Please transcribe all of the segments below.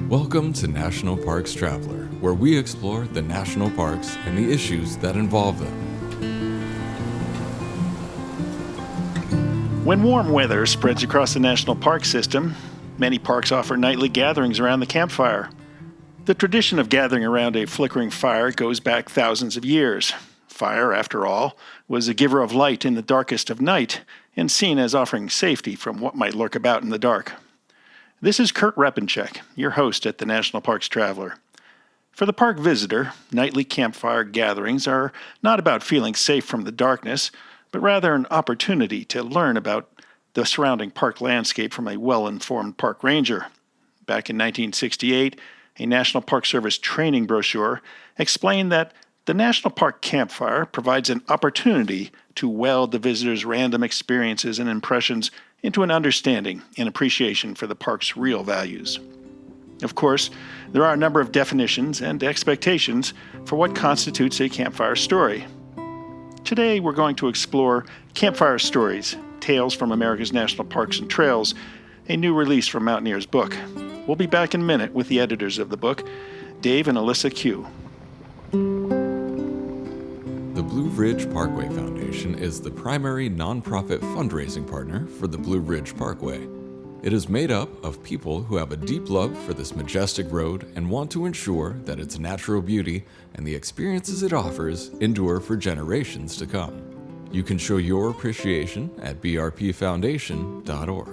Welcome to National Parks Traveler, where we explore the national parks and the issues that involve them. When warm weather spreads across the national park system, many parks offer nightly gatherings around the campfire. The tradition of gathering around a flickering fire goes back thousands of years. Fire, after all, was a giver of light in the darkest of night and seen as offering safety from what might lurk about in the dark. This is Kurt Repenchek, your host at the National Parks Traveler. For the park visitor, nightly campfire gatherings are not about feeling safe from the darkness, but rather an opportunity to learn about the surrounding park landscape from a well-informed park ranger. Back in 1968, a National Park Service training brochure explained that the National Park Campfire provides an opportunity to weld the visitor's random experiences and impressions into an understanding and appreciation for the park's real values. Of course, there are a number of definitions and expectations for what constitutes a campfire story. Today, we're going to explore Campfire Stories, Tales from America's National Parks and Trails, a new release from Mountaineer's book. We'll be back in a minute with the editors of the book, Dave and Alyssa Q. The Blue Ridge Parkway Foundation is the primary nonprofit fundraising partner for the Blue Ridge Parkway. It is made up of people who have a deep love for this majestic road and want to ensure that its natural beauty and the experiences it offers endure for generations to come. You can show your appreciation at brpfoundation.org.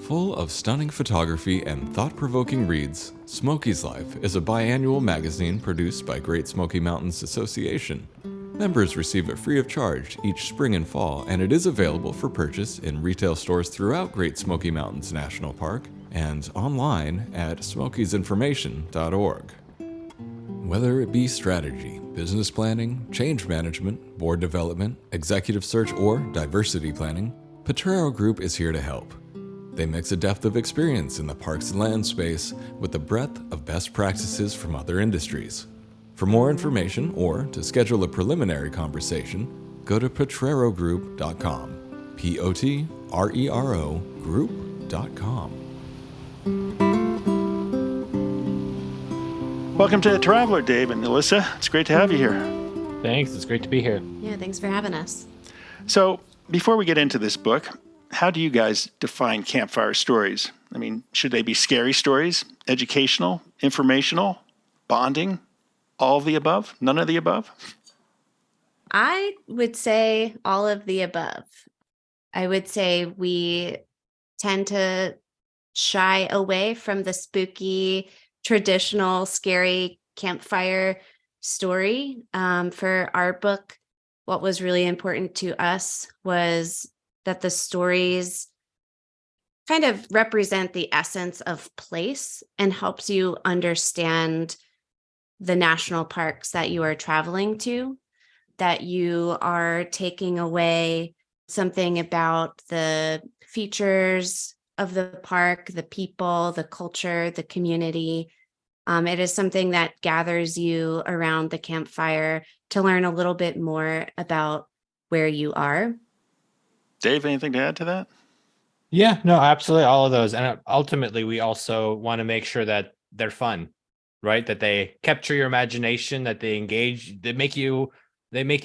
Full of stunning photography and thought-provoking reads, Smoky's Life is a biannual magazine produced by Great Smoky Mountains Association. Members receive it free of charge each spring and fall, and it is available for purchase in retail stores throughout Great Smoky Mountains National Park and online at smokiesinformation.org. Whether it be strategy, business planning, change management, board development, executive search, or diversity planning, Potrero Group is here to help. They mix a depth of experience in the parks and land space with the breadth of best practices from other industries. For more information or to schedule a preliminary conversation, go to potrerogroup.com. P-O-T-R-E-R-O group.com. Welcome to the Traveler, Dave and Alyssa. It's great to have you here. Thanks. It's great to be here. Yeah, thanks for having us. So, before we get into this book, how do you guys define campfire stories? I mean, should they be scary stories, educational, informational, bonding? All of the above? None of the above? I would say all of the above. I would say we tend to shy away from the spooky, traditional, scary campfire story. For our book, what was really important to us was that the stories kind of represent the essence of place and helps you understand the national parks that you are traveling to, that you are taking away something about the features of the park, the people, the culture, the community. It is something that gathers you around the campfire to learn a little bit more about where you are. Dave, anything to add to that? Yeah, no, absolutely. All of those. And ultimately, we also want to make sure that they're fun, right? That they capture your imagination, that they engage, they make you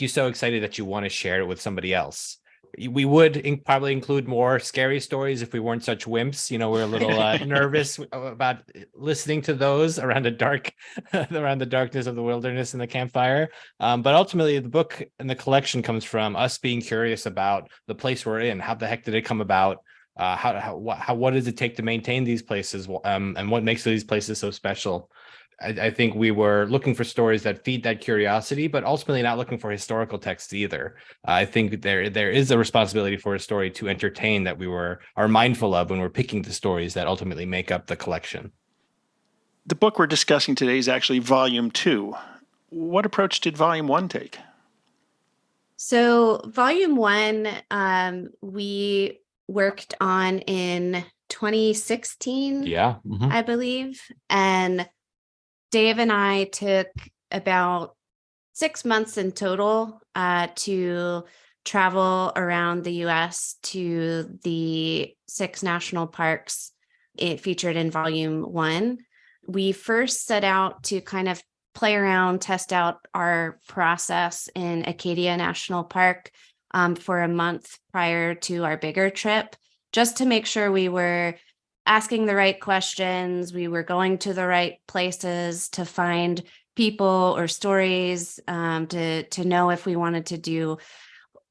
so excited that you want to share it with somebody else. We would probably include more scary stories if we weren't such wimps. You know, we're a little nervous about listening to those around the darkness of the wilderness and the campfire. But ultimately, the book and the collection comes from us being curious about the place we're in. How the heck did it come about? What does it take to maintain these places? And what makes these places so special? I think we were looking for stories that feed that curiosity, but ultimately not looking for historical texts either. I think there is a responsibility for a story to entertain that we are mindful of when we're picking the stories that ultimately make up the collection. The book we're discussing today is actually Volume 2. What approach did Volume 1 take? So Volume 1, we worked on in 2016, I believe. And Dave and I took about 6 months in total to travel around the U.S. to the 6 national parks it featured in Volume 1. we first set out to kind of play around, test out our process in Acadia National Park for a month prior to our bigger trip, just to make sure we were asking the right questions, we were going to the right places to find people or stories, to know if we wanted to do,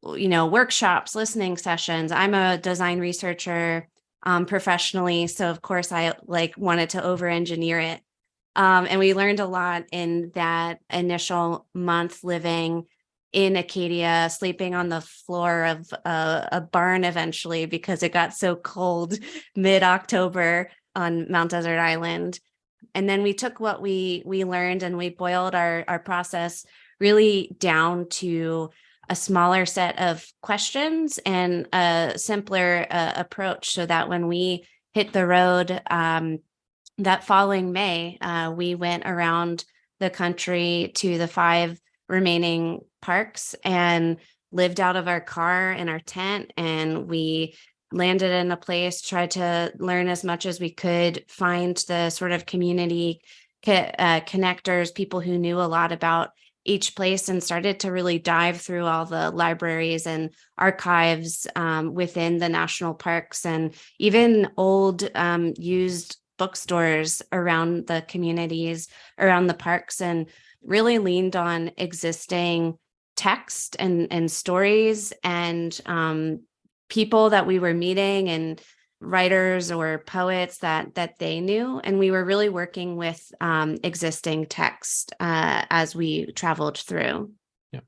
workshops, listening sessions. I'm a design researcher professionally, so of course I wanted to over engineer it. And we learned a lot in that initial month living in Acadia, sleeping on the floor of a barn eventually because it got so cold mid-October on Mount Desert Island. And then we took what we learned and we boiled our process really down to a smaller set of questions and a simpler approach, so that when we hit the road that following May, we went around the country to the 5 remaining parks and lived out of our car in our tent, and we landed in a place, tried to learn as much as we could, find the sort of community connectors, people who knew a lot about each place, and started to really dive through all the libraries and archives within the national parks, and even old used bookstores around the communities, around the parks, and really leaned on existing text and stories and people that we were meeting, and writers or poets that they knew. And we were really working with existing text as we traveled through. Yeah.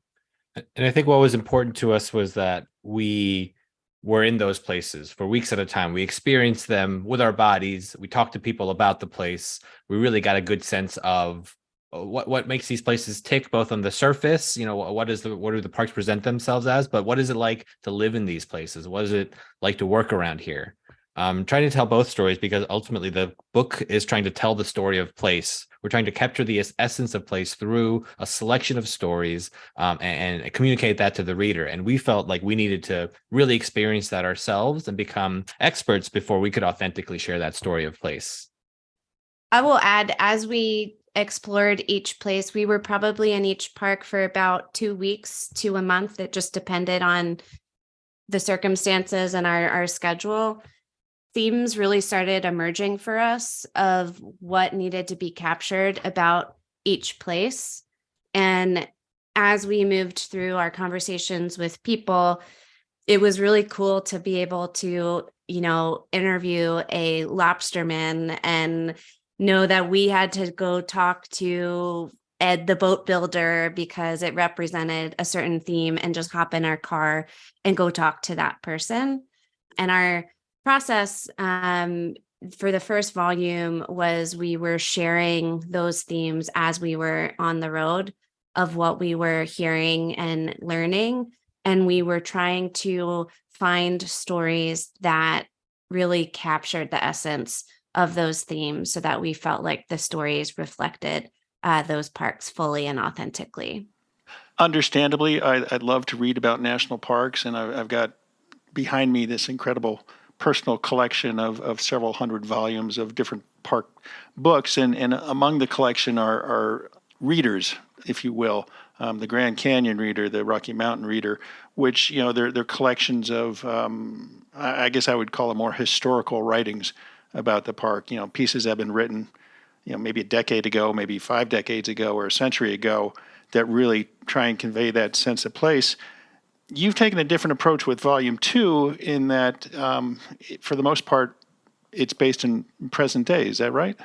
And I think what was important to us was that we were in those places for weeks at a time. We experienced them with our bodies. We talked to people about the place. We really got a good sense of what makes these places tick, both on the surface, what do the parks present themselves as, but what is it like to live in these places? What is it like to work around here? Trying to tell both stories, because ultimately the book is trying to tell the story of place. We're trying to capture the essence of place through a selection of stories and communicate that to the reader. And we felt like we needed to really experience that ourselves and become experts before we could authentically share that story of place. I will add, as we explored each place, we were probably in each park for about 2 weeks to a month. It just depended on the circumstances and our schedule. Themes really started emerging for us of what needed to be captured about each place. And as we moved through our conversations with people, it was really cool to be able to, interview a lobsterman and know that we had to go talk to Ed the boat builder because it represented a certain theme, and just hop in our car and go talk to that person. And our process for the first volume was we were sharing those themes as we were on the road, of what we were hearing and learning. And we were trying to find stories that really captured the essence of those themes, so that we felt like the stories reflected those parks fully and authentically. Understandably, I'd love to read about national parks, and I've got behind me this incredible personal collection of several hundred volumes of different park books, and among the collection are readers, if you will, the Grand Canyon reader, the Rocky Mountain reader, which they're collections of I guess I would call them more historical writings about the park. Pieces that have been written, maybe a decade ago, maybe 5 decades ago, or a century ago, that really try and convey that sense of place. You've taken a different approach with Volume 2 in that, for the most part, it's based in present day. Is that right?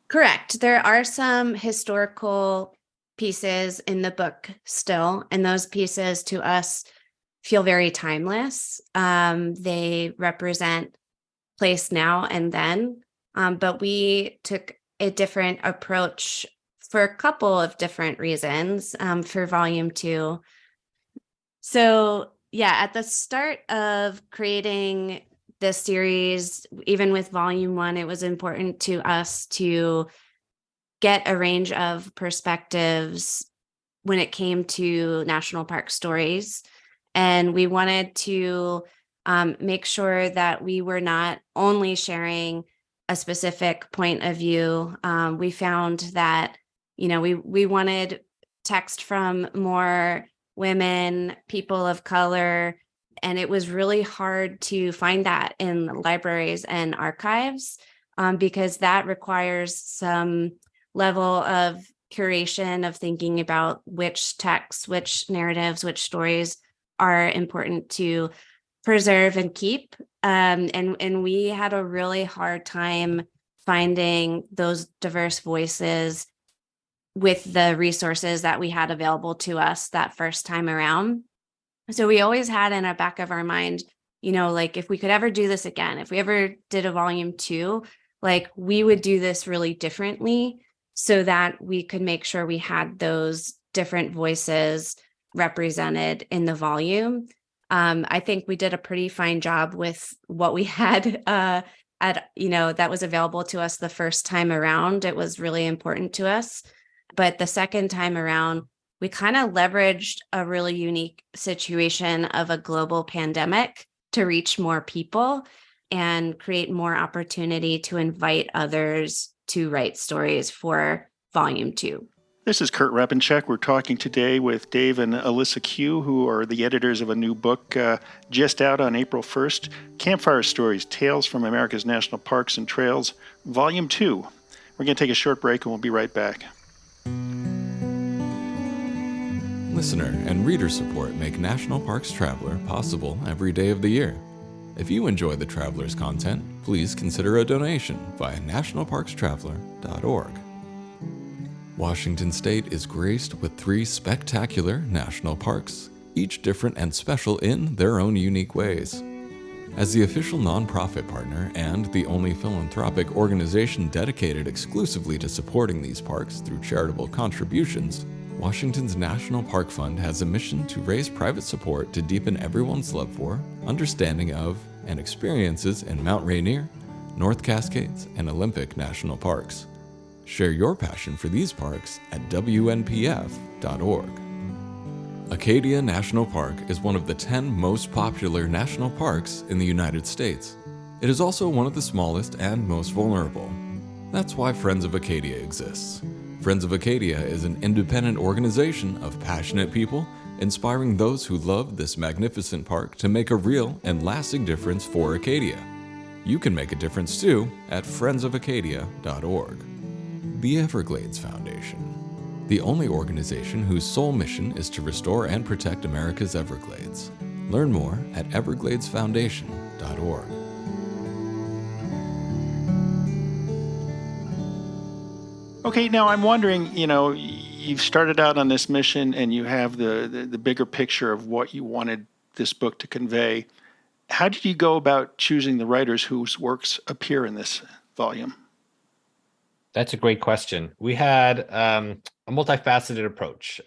Correct. There are some historical pieces in the book still, and those pieces to us feel very timeless. They represent place now and then, but we took a different approach for a couple of different reasons for Volume 2. So, yeah, at the start of creating this series, even with Volume 1, it was important to us to get a range of perspectives when it came to national park stories. And we wanted to make sure that we were not only sharing a specific point of view. We found that, we wanted text from more women, people of color, and it was really hard to find that in libraries and archives, because that requires some level of curation of thinking about which texts, which narratives, which stories are important to preserve and keep. And we had a really hard time finding those diverse voices with the resources that we had available to us that first time around. So we always had in the back of our mind, like if we could ever do this again, if we ever did a volume 2, like we would do this really differently so that we could make sure we had those different voices represented in the volume. I think we did a pretty fine job with what we had that was available to us the first time around. It was really important to us. But the second time around, we kind of leveraged a really unique situation of a global pandemic to reach more people and create more opportunity to invite others to write stories for volume 2. This is Kurt Repenchek. We're talking today with Dave and Alyssa Q, who are the editors of a new book just out on April 1st, Campfire Stories, Tales from America's National Parks and Trails, Volume 2. We're going to take a short break and we'll be right back. Listener and reader support make National Parks Traveler possible every day of the year. If you enjoy the Traveler's content, please consider a donation via nationalparkstraveler.org. Washington State is graced with 3 spectacular national parks, each different and special in their own unique ways. As the official nonprofit partner and the only philanthropic organization dedicated exclusively to supporting these parks through charitable contributions, Washington's National Park Fund has a mission to raise private support to deepen everyone's love for, understanding of, and experiences in Mount Rainier, North Cascades, and Olympic National Parks. Share your passion for these parks at WNPF.org. Acadia National Park is one of the 10 most popular national parks in the United States. It is also one of the smallest and most vulnerable. That's why Friends of Acadia exists. Friends of Acadia is an independent organization of passionate people inspiring those who love this magnificent park to make a real and lasting difference for Acadia. You can make a difference too at friendsofacadia.org. The Everglades Foundation, the only organization whose sole mission is to restore and protect America's Everglades. Learn more at evergladesfoundation.org. Okay, now I'm wondering, you've started out on this mission and you have the bigger picture of what you wanted this book to convey. How did you go about choosing the writers whose works appear in this volume? That's a great question. We had a multifaceted approach,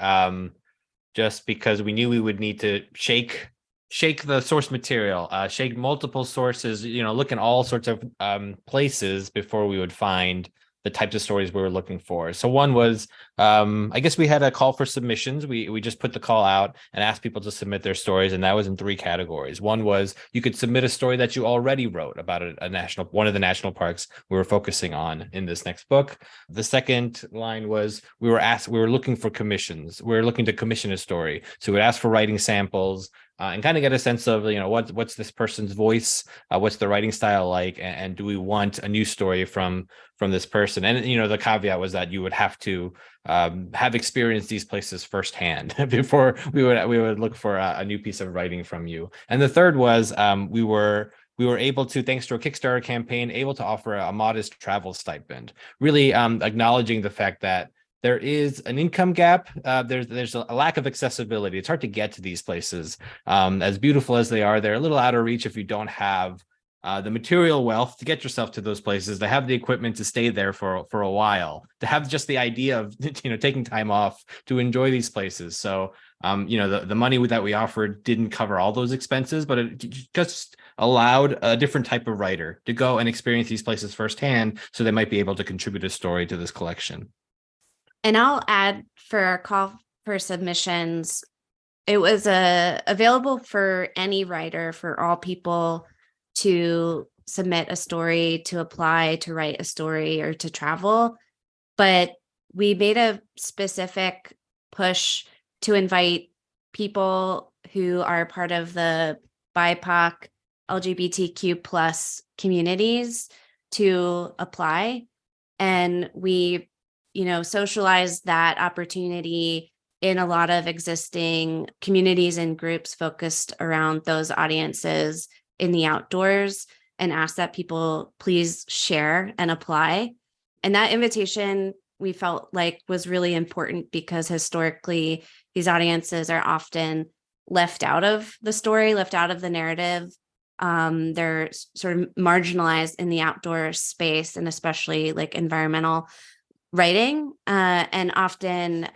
just because we knew we would need to shake the source material, shake multiple sources, look in all sorts of places before we would find the types of stories we were looking for. So one was, I guess we had a call for submissions. We just put the call out and asked people to submit their stories, and that was in 3 categories. One was you could submit a story that you already wrote about one of the national parks we were focusing on in this next book. The second line was we were looking for commissions. We were looking to commission a story. So we'd ask for writing samples, and kind of get a sense of, what's this person's voice, what's the writing style like, and do we want a new story from this person? And the caveat was that you would have to have experienced these places firsthand before we would look for a new piece of writing from you. And the third was we were able to, thanks to a Kickstarter campaign, able to offer a modest travel stipend, really acknowledging the fact that there is an income gap. There's a lack of accessibility. It's hard to get to these places. As beautiful as they are, they're a little out of reach if you don't have the material wealth to get yourself to those places, to have the equipment to stay there for a while, to have just the idea of taking time off to enjoy these places. So the money that we offered didn't cover all those expenses, but it just allowed a different type of writer to go and experience these places firsthand, so they might be able to contribute a story to this collection. And I'll add, for our call for submissions, it was available for any writer, for all people to submit a story, to apply, to write a story, or to travel. But we made a specific push to invite people who are part of the BIPOC, LGBTQ plus communities to apply. And we, socialized that opportunity in a lot of existing communities and groups focused around those audiences in the outdoors, and asked that people please share and apply. And that invitation, we felt like, was really important because historically these audiences are often left out of the story, left out of the narrative. They're sort of marginalized in the outdoor space, and especially like environmental writing. And often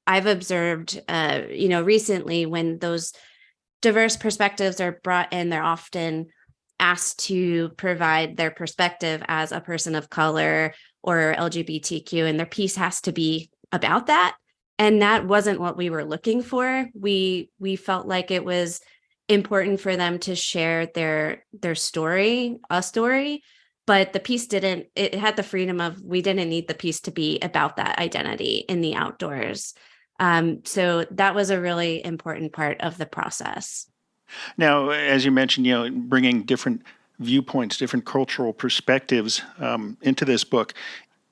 I've observed, recently, when those diverse perspectives are brought in, they're often asked to provide their perspective as a person of color or LGBTQ, and their piece has to be about that. And that wasn't what we were looking for. We felt like it was important for them to share their story, a story, but the piece it had the freedom of, we didn't need the piece to be about that identity in the outdoors. So that was a really important part of the process. Now, as you mentioned, bringing different viewpoints, different cultural perspectives into this book.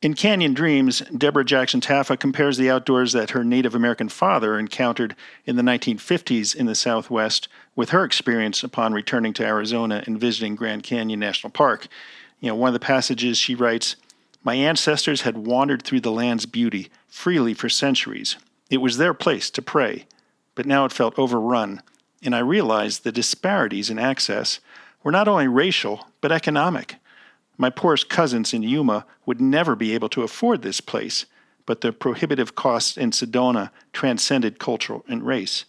In Canyon Dreams, Deborah Jackson Taffa compares the outdoors that her Native American father encountered in the 1950s in the Southwest with her experience upon returning to Arizona and visiting Grand Canyon National Park. One of the passages she writes, "My ancestors had wandered through the land's beauty freely for centuries. It was their place to pray, but now it felt overrun, and I realized the disparities in access were not only racial, but economic. My poorest cousins in Yuma would never be able to afford this place, but the prohibitive costs in Sedona transcended culture and race."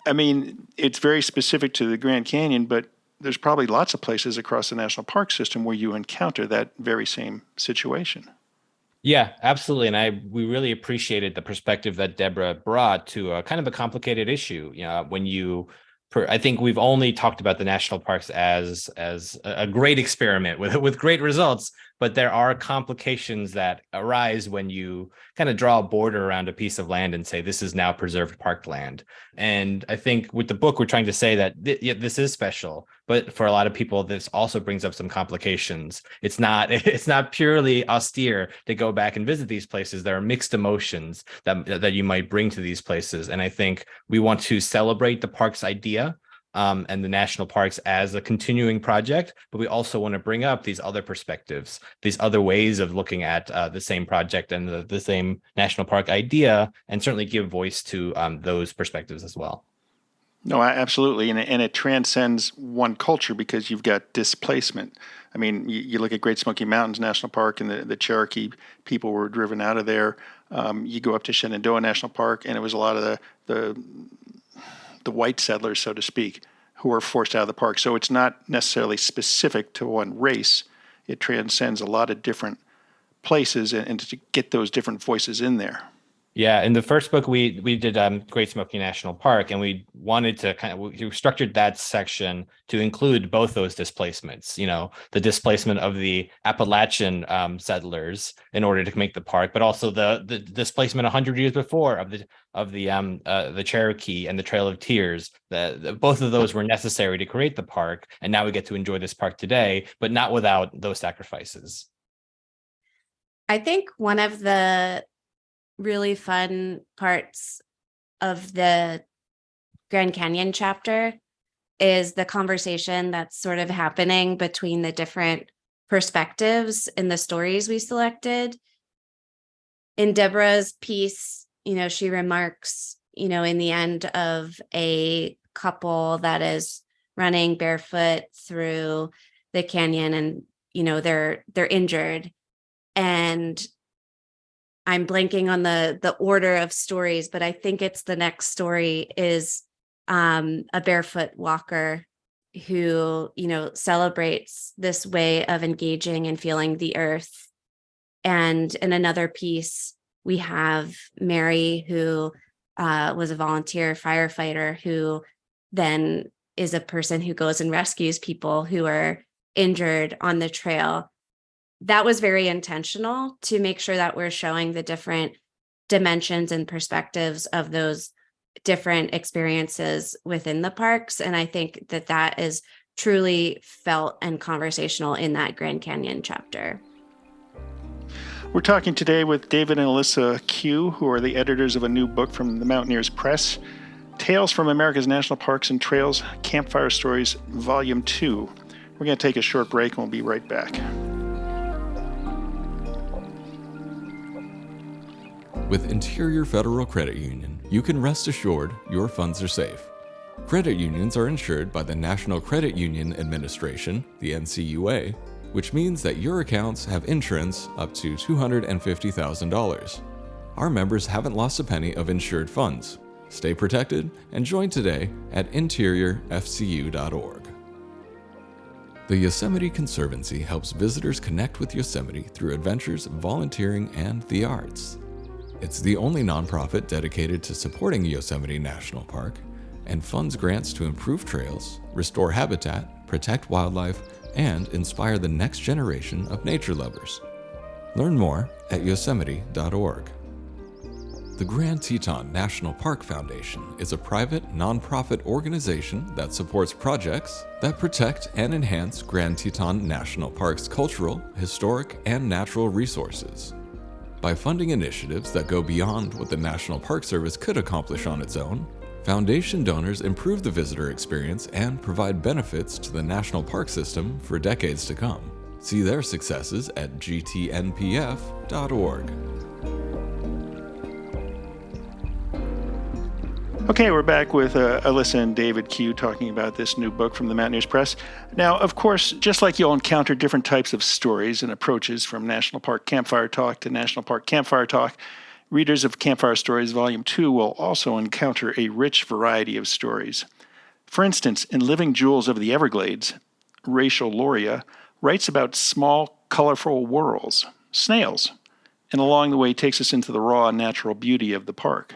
I mean, it's very specific to the Grand Canyon, but there's probably lots of places across the national park system where you encounter that very same situation. Yeah, absolutely. And we really appreciated the perspective that Deborah brought to a kind of a complicated issue. I think we've only talked about the national parks as a great experiment with great results, but there are complications that arise when you kind of draw a border around a piece of land and say, this is now preserved park land. And I think with the book, we're trying to say that this is special, but for a lot of people, this also brings up some complications. It's not purely austere to go back and visit these places. There are mixed emotions that you might bring to these places. And I think we want to celebrate the park's idea and the national parks as a continuing project, but we also want to bring up these other perspectives, these other ways of looking at the same project and the same national park idea, and certainly give voice to those perspectives as well. No, absolutely. And it transcends one culture because you've got displacement. I mean, you look at Great Smoky Mountains National Park, and the Cherokee people were driven out of there. You go up to Shenandoah National Park, and it was a lot of the white settlers, so to speak, who were forced out of the park. So it's not necessarily specific to one race. It transcends a lot of different places, and to get those different voices in there. Yeah, in the first book we did Great Smoky National Park, and we wanted to we structured that section to include both those displacements. The displacement of the Appalachian settlers in order to make the park, but also the displacement 100 years before of the Cherokee and the Trail of Tears. Both of those were necessary to create the park, and now we get to enjoy this park today, but not without those sacrifices. I think one of the really fun parts of the Grand Canyon chapter is the conversation that's sort of happening between the different perspectives in the stories we selected. In Deborah's piece, she remarks, in the end of a couple that is running barefoot through the canyon, and, they're injured. And I'm blanking on the order of stories, but I think it's the next story is a barefoot walker who, celebrates this way of engaging and feeling the earth. And in another piece, we have Mary, who was a volunteer firefighter, who then is a person who goes and rescues people who are injured on the trail. That was very intentional to make sure that we're showing the different dimensions and perspectives of those different experiences within the parks. And I think that that is truly felt and conversational in that Grand Canyon chapter. We're talking today with David and Alyssa Q, who are the editors of a new book from the Mountaineers Press, Tales from America's National Parks and Trails, Campfire Stories, Volume 2. We're going to take a short break and we'll be right back. With Interior Federal Credit Union, you can rest assured your funds are safe. Credit unions are insured by the National Credit Union Administration, the NCUA, which means that your accounts have insurance up to $250,000. Our members haven't lost a penny of insured funds. Stay protected and join today at interiorfcu.org. The Yosemite Conservancy helps visitors connect with Yosemite through adventures, volunteering, and the arts. It's the only nonprofit dedicated to supporting Yosemite National Park and funds grants to improve trails, restore habitat, protect wildlife, and inspire the next generation of nature lovers. Learn more at yosemite.org. The Grand Teton National Park Foundation is a private, nonprofit organization that supports projects that protect and enhance Grand Teton National Park's cultural, historic, and natural resources. By funding initiatives that go beyond what the National Park Service could accomplish on its own, Foundation donors improve the visitor experience and provide benefits to the National Park System for decades to come. See their successes at gtnpf.org. Okay, we're back with Alyssa and David Q talking about this new book from the Mountaineers Press. Now, of course, just like you'll encounter different types of stories and approaches from National Park Campfire Talk to National Park Campfire Talk, readers of Campfire Stories Volume 2 will also encounter a rich variety of stories. For instance, in Living Jewels of the Everglades, Rachel Loria writes about small, colorful whorls, snails, and along the way takes us into the raw natural beauty of the park.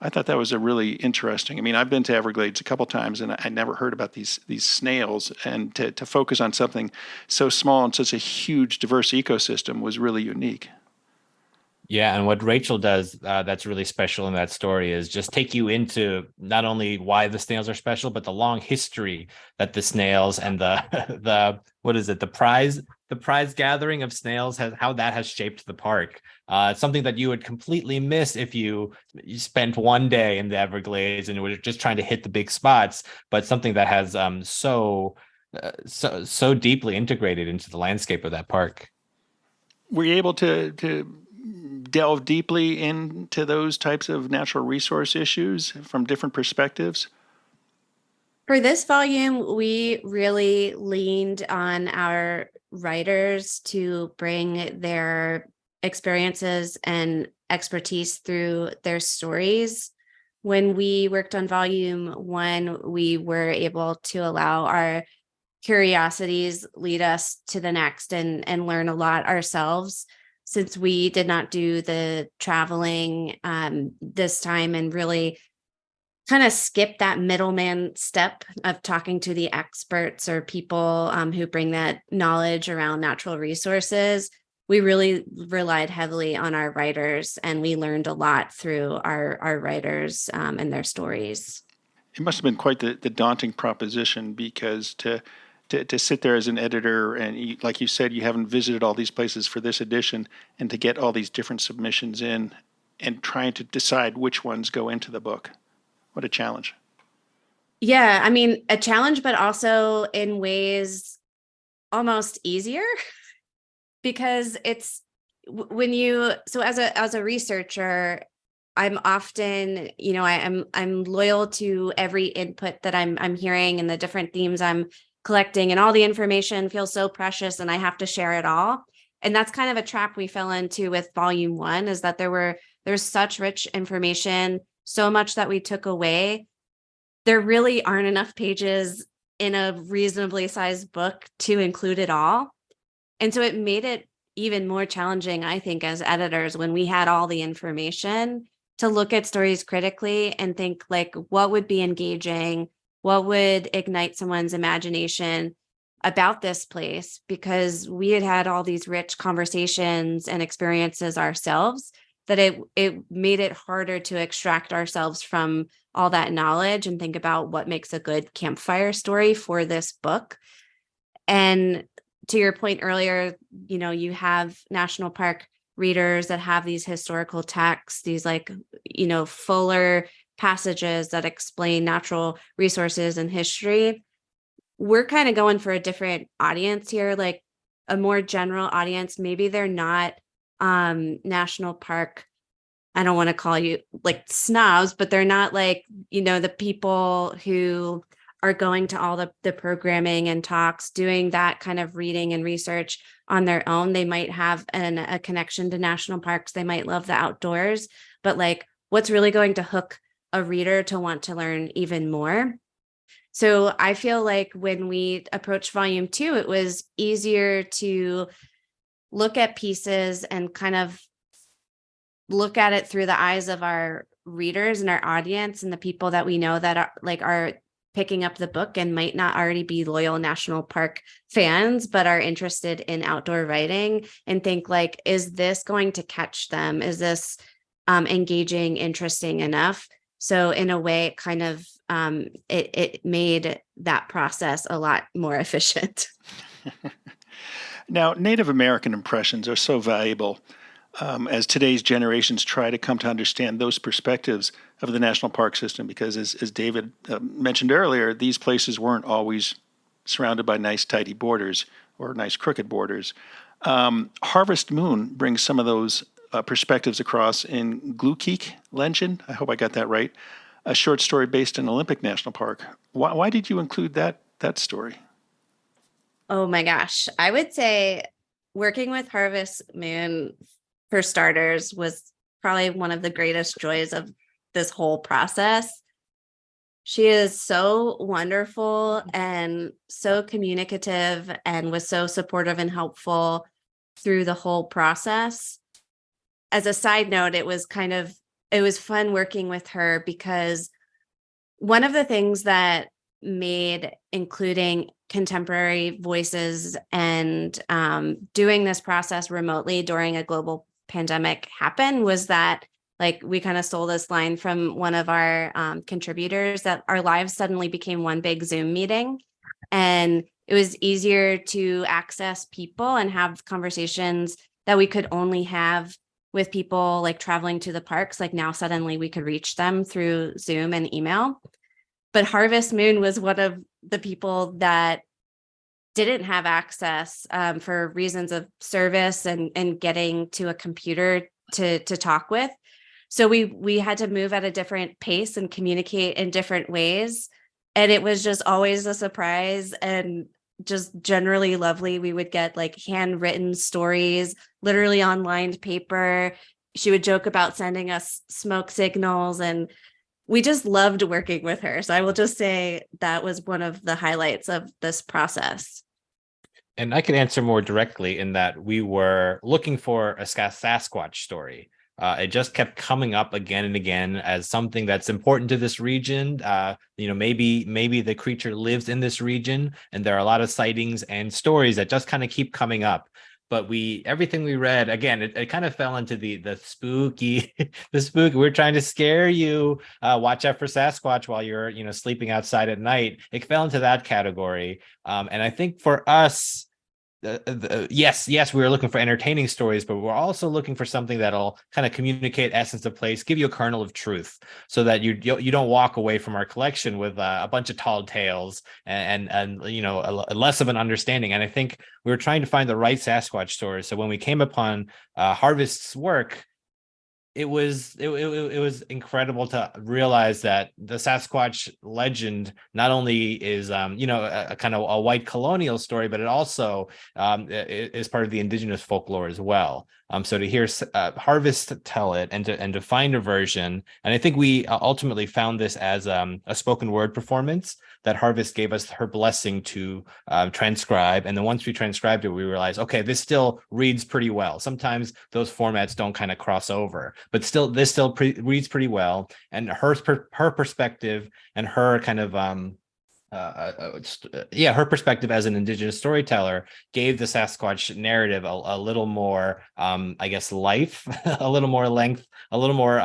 I thought that was a really interesting. I mean, I've been to Everglades a couple times, and I never heard about these snails. And to focus on something so small and such a huge, diverse ecosystem was really unique. Yeah, and what Rachel does that's really special in that story is just take you into not only why the snails are special, but the long history that the snails and the what is it, the prize gathering of snails how that has shaped the park. It's something that you would completely miss if you spent one day in the Everglades and were just trying to hit the big spots, but something that has so deeply integrated into the landscape of that park. Were you able to delve deeply into those types of natural resource issues from different perspectives? For this volume, we really leaned on our writers to bring their experiences and expertise through their stories. When we worked on volume 1, we were able to allow our curiosities lead us to the next and learn a lot ourselves, since we did not do the traveling this time and really kind of skip that middleman step of talking to the experts or people who bring that knowledge around natural resources. We really relied heavily on our writers, and we learned a lot through our writers and their stories. It must have been quite the daunting proposition, because to sit there as an editor and, like you said, you haven't visited all these places for this edition, and to get all these different submissions in and trying to decide which ones go into the book. What a challenge. Yeah, I mean, a challenge, but also in ways almost easier, because it's when you, so as a researcher, I'm often, I'm loyal to every input that I'm hearing and the different themes I'm collecting, and all the information feels so precious and I have to share it all. And that's kind of a trap we fell into with volume 1, is that there's such rich information, so much that we took away. There really aren't enough pages in a reasonably sized book to include it all. And so it made it even more challenging, I think, as editors, when we had all the information, to look at stories critically and think, like, what would be engaging? What would ignite someone's imagination? about this place because we had all these rich conversations and experiences ourselves that it made it harder to extract ourselves from all that knowledge and think about what makes a good campfire story for this book. And to your point earlier, you have national park readers that have these historical texts, these fuller passages that explain natural resources and history. We're kind of going for a different audience here, like a more general audience. Maybe they're not national park, I don't want to call you like snobs, but they're not like, the people who are going to all the programming and talks, doing that kind of reading and research on their own. They might have a connection to national parks. They might love the outdoors, but like what's really going to hook a reader to want to learn even more? So I feel like when we approached volume 2, it was easier to look at pieces and kind of look at it through the eyes of our readers and our audience and the people that we know that are picking up the book and might not already be loyal national park fans, but are interested in outdoor writing and think like, is this going to catch them? Is this engaging, interesting enough? So in a way, it kind of it made that process a lot more efficient. Now, Native American impressions are so valuable as today's generations try to come to understand those perspectives of the national park system, because as David mentioned earlier, these places weren't always surrounded by nice, tidy borders or nice, crooked borders. Harvest Moon brings some of those perspectives across in Glukeek Legend. I hope I got that right. A short story based in Olympic National Park. Why did you include that story? Oh my gosh. I would say working with Harvest Moon, for starters, was probably one of the greatest joys of this whole process. She is so wonderful and so communicative and was so supportive and helpful through the whole process. As a side note, it was fun working with her because one of the things that made including contemporary voices and doing this process remotely during a global pandemic happen was that we kind of stole this line from one of our contributors that our lives suddenly became one big Zoom meeting, and it was easier to access people and have conversations that we could only have with people like traveling to the parks. Like now suddenly we could reach them through Zoom and email. But Harvest Moon was one of the people that didn't have access for reasons of service and getting to a computer to talk with. So we had to move at a different pace and communicate in different ways. And it was just always a surprise and just generally lovely. We would get like handwritten stories, literally on lined paper. She would joke about sending us smoke signals, and we just loved working with her. So I will just say that was one of the highlights of this process. And I could answer more directly in that we were looking for a Sasquatch story. It just kept coming up again and again as something that's important to this region. Maybe the creature lives in this region, and there are a lot of sightings and stories that just kind of keep coming up. But everything we read, again, it kind of fell into the spooky, the spooky. We're trying to scare you. Watch out for Sasquatch while you're sleeping outside at night. It fell into that category. And I think for us, yes, we were looking for entertaining stories, but we're also looking for something that'll kind of communicate essence of place, give you a kernel of truth, so that you don't walk away from our collection with a bunch of tall tales and less of an understanding. And I think we were trying to find the right Sasquatch story. So when we came upon Harvest's work, it was incredible to realize that the Sasquatch legend not only is a kind of a white colonial story, but it also is part of the indigenous folklore as well. So to hear Harvest tell it and to find a version, and I think we ultimately found this as a spoken word performance that Harvest gave us her blessing to transcribe. And then once we transcribed it, we realized, okay, this still reads pretty well. Sometimes those formats don't kind of cross over, but this still reads pretty well. And her perspective and her kind of her perspective as an indigenous storyteller gave the Sasquatch narrative a little more, I guess, life, a little more length, a little more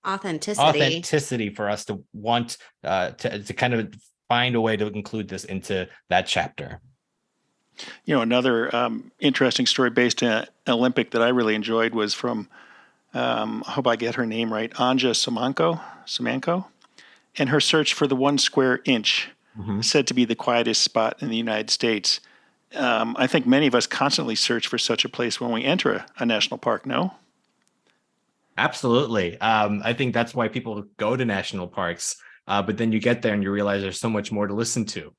authenticity for us to want to kind of find a way to include this into that chapter. Another interesting story based in Olympic that I really enjoyed was from, I hope I get her name right, Anja Samanko, and her search for the 1 square inch, said to be the quietest spot in the United States. I think many of us constantly search for such a place when we enter a national park, no? Absolutely. I think that's why people go to national parks. But then you get there and you realize there's so much more to listen to.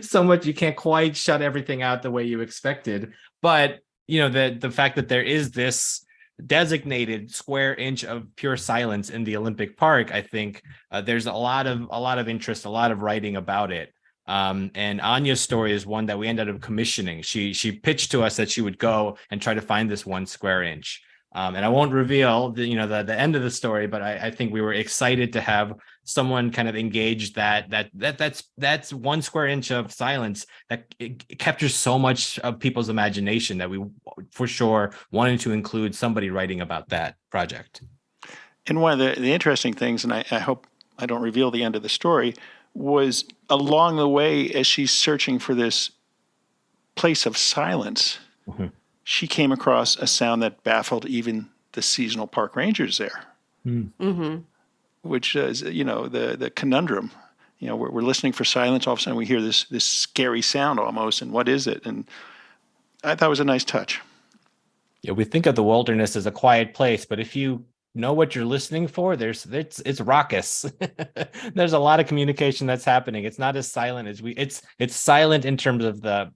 So much, you can't quite shut everything out the way you expected. But, the fact that there is this designated square inch of pure silence in the Olympic Park, I think there's a lot of interest, a lot of writing about it. And Anya's story is one that we ended up commissioning. She pitched to us that she would go and try to find this 1 square inch. And I won't reveal the end of the story, but I think we were excited to have someone kind of engage that's 1 square inch of silence that it captures so much of people's imagination that we for sure wanted to include somebody writing about that project. And one of the interesting things, and I hope I don't reveal the end of the story, was along the way as she's searching for this place of silence, she came across a sound that baffled even the seasonal park rangers there, which is, the conundrum. We're listening for silence. All of a sudden we hear this scary sound almost. And what is it? And I thought it was a nice touch. Yeah, we think of the wilderness as a quiet place, but if you know what you're listening for, it's raucous. There's a lot of communication that's happening. It's not as silent as it's silent in terms of the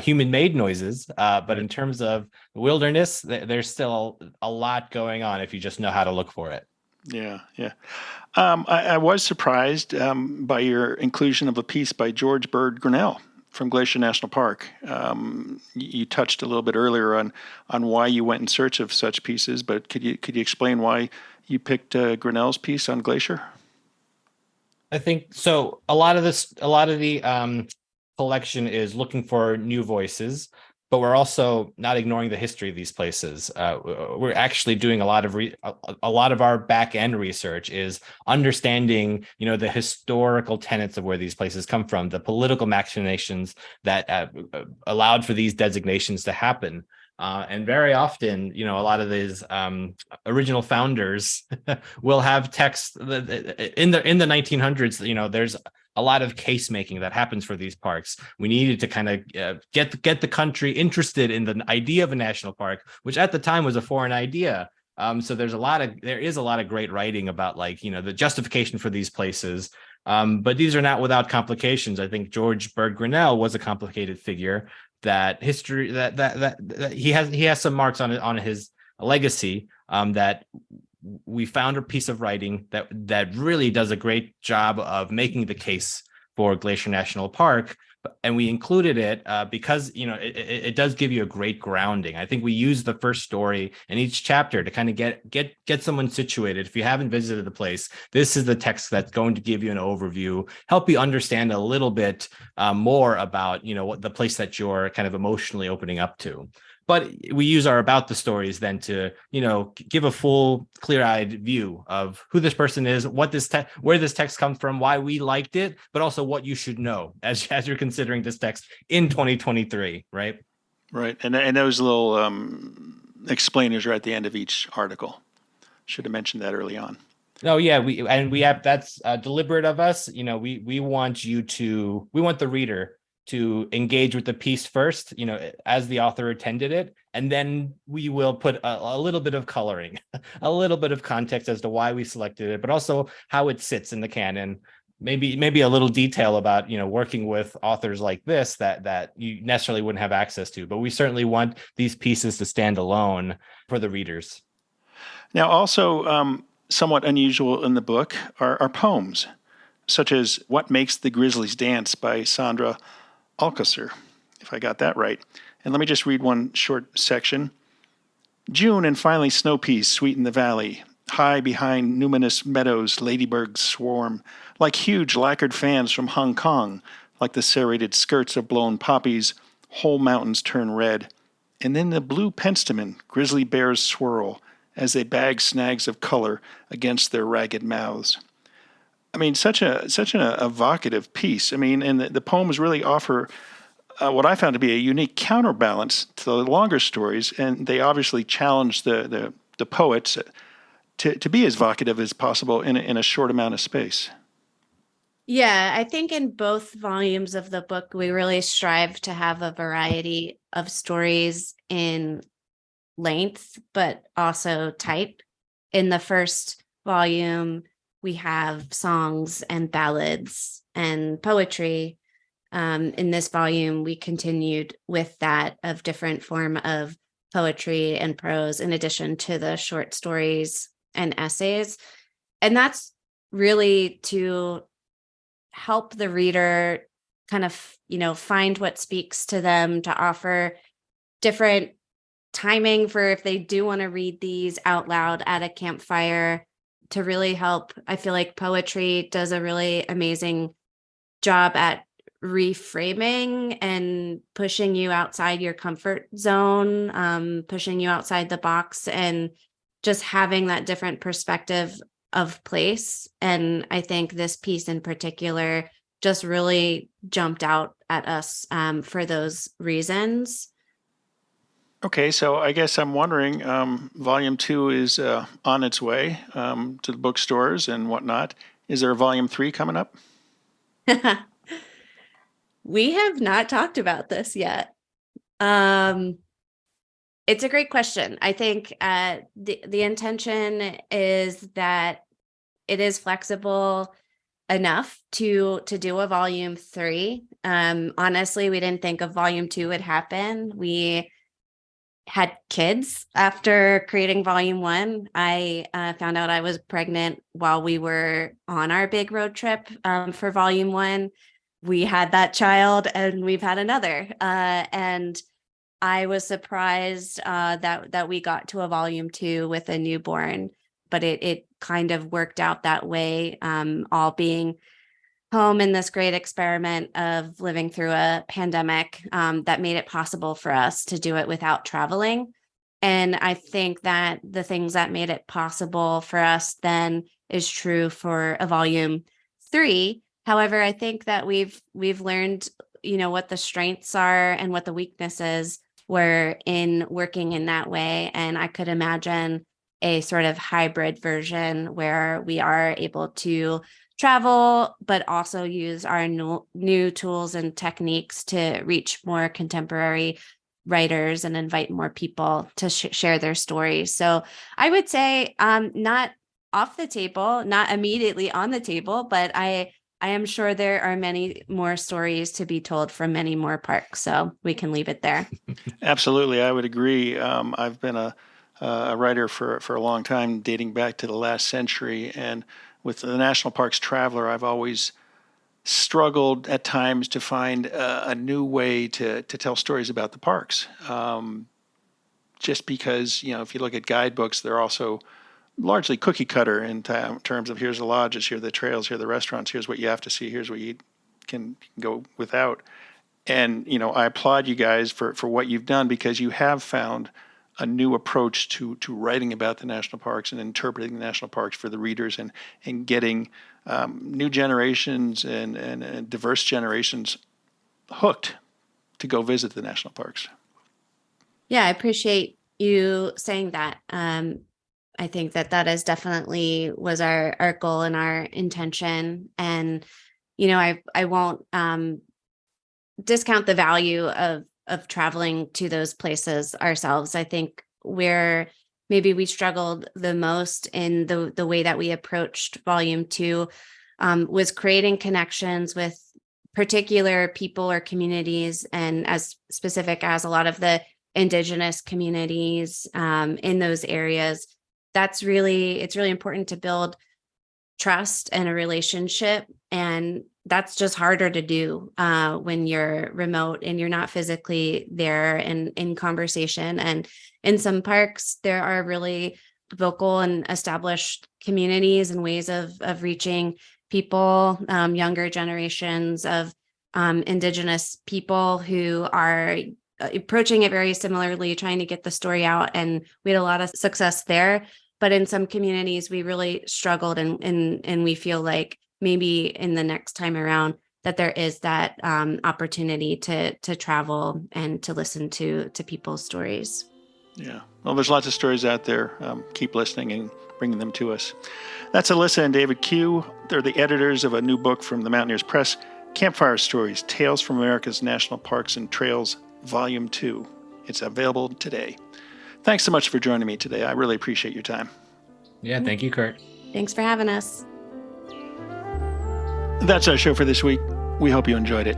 human-made noises, but in terms of the wilderness, there's still a lot going on if you just know how to look for it. Yeah. I was surprised by your inclusion of a piece by George Bird Grinnell from Glacier National Park. You touched a little bit earlier on why you went in search of such pieces, but could you explain why you picked Grinnell's piece on Glacier? I think so. A lot of the collection is looking for new voices, but we're also not ignoring the history of these places. We're actually doing a lot of our back end research is understanding, the historical tenets of where these places come from, the political machinations that allowed for these designations to happen. And very often, a lot of these original founders will have text in the 1900s. There's a lot of case making that happens for these parks. We needed to kind of get the country interested in the idea of a national park, which at the time was a foreign idea. So there is a lot of great writing about the justification for these places. But these are not without complications. I think George Bird Grinnell was a complicated figure. That history that he has some marks on his legacy that we found a piece of writing that really does a great job of making the case for Glacier National Park, and we included it because it does give you a great grounding. I think we use the first story in each chapter to kind of get someone situated. If you haven't visited the place, this is the text that's going to give you an overview, help you understand a little bit more about what the place that you're kind of emotionally opening up to. But we use our about the stories then to, give a full, clear-eyed view of who this person is, where this text comes from, why we liked it, but also what you should know as you're considering this text in 2023, right? Right, and those little explainers are at the end of each article. Should have mentioned that early on. Oh yeah, we have that's deliberate of us. We want the reader to engage with the piece first, as the author intended it, and then we will put a little bit of coloring, a little bit of context as to why we selected it, but also how it sits in the canon. Maybe a little detail about working with authors like this that you necessarily wouldn't have access to, but we certainly want these pieces to stand alone for the readers. Now, also somewhat unusual in the book are poems, such as "What Makes the Grizzlies Dance" by Sandra Alcacer, if I got that right. And let me just read one short section. June and finally snow peas sweeten the valley. High behind numinous meadows, ladybirds swarm, like huge lacquered fans from Hong Kong, like the serrated skirts of blown poppies, whole mountains turn red. And then the blue penstemon, grizzly bears swirl as they bag snags of color against their ragged mouths. I mean, such an evocative piece. I mean, and the poems really offer what I found to be a unique counterbalance to the longer stories, and they obviously challenge the poets to be as evocative as possible in a short amount of space. Yeah, I think in both volumes of the book, we really strive to have a variety of stories in length, but also type. In the first volume, we have songs and ballads and poetry. In this volume, we continued with that of different form of poetry and prose, in addition to the short stories and essays. And that's really to help the reader kind of, find what speaks to them, to offer different timing for if they do want to read these out loud at a campfire, to really help. I feel like poetry does a really amazing job at reframing and pushing you outside your comfort zone, pushing you outside the box, and just having that different perspective of place. And I think this piece in particular just really jumped out at us for those reasons. Okay, so I guess I'm wondering, Volume 2 is on its way to the bookstores and whatnot. Is there a Volume 3 coming up? We have not talked about this yet. It's a great question. I think the intention is that it is flexible enough to do a volume 3. Honestly, we didn't think a volume 2 would happen. We had kids after creating volume 1. I found out I was pregnant while we were on our big road trip for volume 1. We had that child and we've had another. And I was surprised that we got to a volume 2 with a newborn, but it kind of worked out that way, all being home in this great experiment of living through a pandemic that made it possible for us to do it without traveling. And I think that the things that made it possible for us then is true for a volume 3. However, I think that we've learned, what the strengths are and what the weaknesses were in working in that way. And I could imagine a sort of hybrid version where we are able to travel, but also use our new tools and techniques to reach more contemporary writers and invite more people to share their stories. So I would say not off the table, not immediately on the table, but I am sure there are many more stories to be told from many more parks. So we can leave it there. Absolutely, I would agree. I've been a writer for a long time, dating back to the last century. And with the National Parks Traveler, I've always struggled at times to find a new way to tell stories about the parks. Just because, if you look at guidebooks, they're also largely cookie cutter in terms of here's the lodges, here are the trails, here are the restaurants, here's what you have to see, here's what you can go without. And, I applaud you guys for what you've done, because you have found a new approach to writing about the national parks and interpreting the national parks for the readers, and getting new generations and diverse generations hooked to go visit the national parks. Yeah, I appreciate you saying that. I think that is definitely was our goal and our intention. And, I won't discount the value of traveling to those places ourselves. I think where maybe we struggled the most in the way that we approached volume 2 was creating connections with particular people or communities, and as specific as a lot of the indigenous communities in those areas. It's really important to build trust and a relationship. And that's just harder to do when you're remote and you're not physically there and in conversation. And in some parks, there are really vocal and established communities and ways of reaching people, younger generations of Indigenous people who are approaching it very similarly, trying to get the story out. And we had a lot of success there. But in some communities, we really struggled, and we feel like maybe in the next time around that there is that opportunity to travel and to listen to people's stories. Yeah. Well, there's lots of stories out there. Keep listening and bringing them to us. That's Alyssa and David Q. They're the editors of a new book from the Mountaineers Press, Campfire Stories, Tales from America's National Parks and Trails, Volume 2. It's available today. Thanks so much for joining me today. I really appreciate your time. Yeah, thank you, Kurt. Thanks for having us. That's our show for this week. We hope you enjoyed it.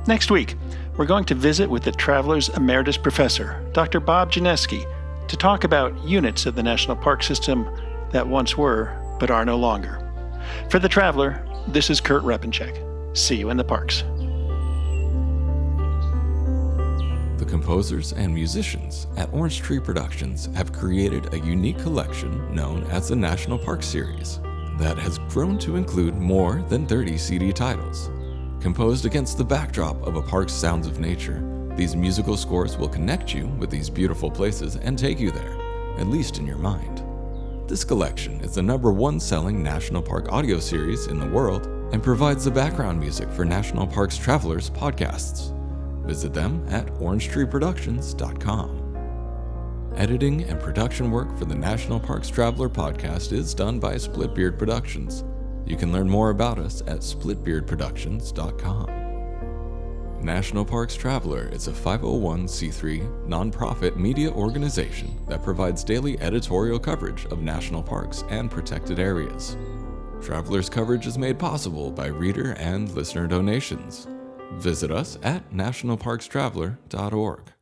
Next week, we're going to visit with the Travelers Emeritus Professor, Dr. Bob Janeski, to talk about units of the National Park System that once were, but are no longer. For The Traveler, this is Kurt Repenchek. See you in the parks. The composers and musicians at Orange Tree Productions have created a unique collection known as the National Park Series that has grown to include more than 30 CD titles. Composed against the backdrop of a park's sounds of nature, these musical scores will connect you with these beautiful places and take you there, at least in your mind. This collection is the #1 selling National Park audio series in the world and provides the background music for National Parks Travelers podcasts. Visit them at orangetreeproductions.com. Editing and production work for the National Parks Traveler podcast is done by Splitbeard Productions. You can learn more about us at splitbeardproductions.com. National Parks Traveler is a 501c3 nonprofit media organization that provides daily editorial coverage of national parks and protected areas. Traveler's coverage is made possible by reader and listener donations. Visit us at nationalparkstraveler.org.